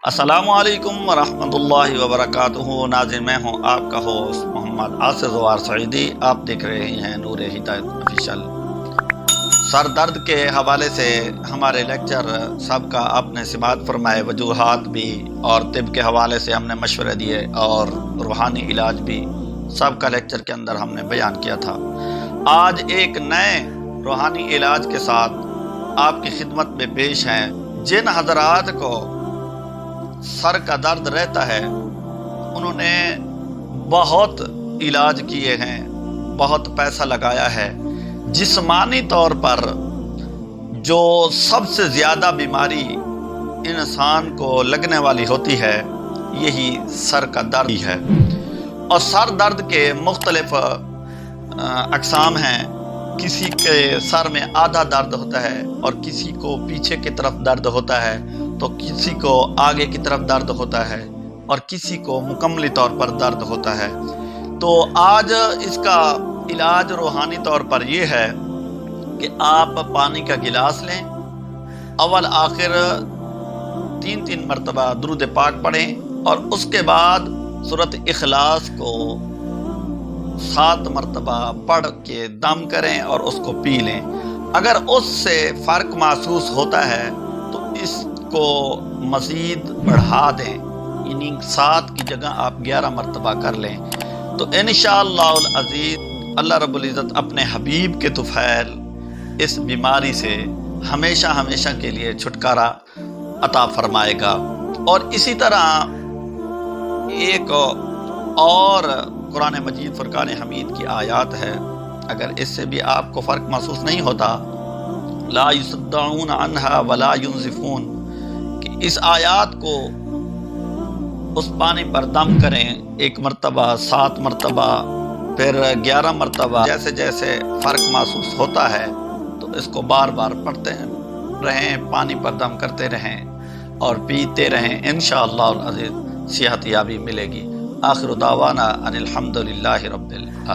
السلام علیکم ورحمۃ اللہ وبرکاتہ۔ ناظرین، میں ہوں آپ کا ہوسٹ محمد آصف زوار سعیدی۔ آپ دیکھ رہے ہیں نور ہدایت آفیشیل۔ سر درد کے حوالے سے ہمارے لیکچر سب کا آپ نے سماعت فرمائے، وجوہات بھی اور طب کے حوالے سے ہم نے مشورے دیے اور روحانی علاج بھی سب کا لیکچر کے اندر ہم نے بیان کیا تھا۔ آج ایک نئے روحانی علاج کے ساتھ آپ کی خدمت میں پیش ہیں۔ جن حضرات کو سر کا درد رہتا ہے انہوں نے بہت علاج کیے ہیں، بہت پیسہ لگایا ہے۔ جسمانی طور پر جو سب سے زیادہ بیماری انسان کو لگنے والی ہوتی ہے یہی سر کا درد ہی ہے، اور سر درد کے مختلف اقسام ہیں۔ کسی کے سر میں آدھا درد ہوتا ہے اور کسی کو پیچھے کی طرف درد ہوتا ہے، تو کسی کو آگے کی طرف درد ہوتا ہے اور کسی کو مکمل طور پر درد ہوتا ہے۔ تو آج اس کا علاج روحانی طور پر یہ ہے کہ آپ پانی کا گلاس لیں، اول آخر 3 مرتبہ درود پاک پڑھیں اور اس کے بعد سورۃ اخلاص کو 7 مرتبہ پڑھ کے دم کریں اور اس کو پی لیں۔ اگر اس سے فرق محسوس ہوتا ہے تو اس کو مزید بڑھا دیں، یعنی 7 کی جگہ آپ 11 مرتبہ کر لیں، تو انشاءاللہ العزیز اللہ رب العزت اپنے حبیب کے طفیل اس بیماری سے ہمیشہ ہمیشہ کے لیے چھٹکارا عطا فرمائے گا۔ اور اسی طرح ایک اور قرآن مجید فرقان حمید کی آیات ہے، اگر اس سے بھی آپ کو فرق محسوس نہیں ہوتا، لا یصدعون عنہا ولا ینزفون، کہ اس آیات کو اس پانی پر دم کریں 1 مرتبہ، 7 مرتبہ، پھر 11 مرتبہ، جیسے جیسے فرق محسوس ہوتا ہے تو اس کو بار بار پڑھتے رہیں، پانی پر دم کرتے رہیں اور پیتے رہیں، انشاءاللہ العزیز صحت یابی ملے گی۔ آخر دعوانا ان الحمدللہ رب العالمین۔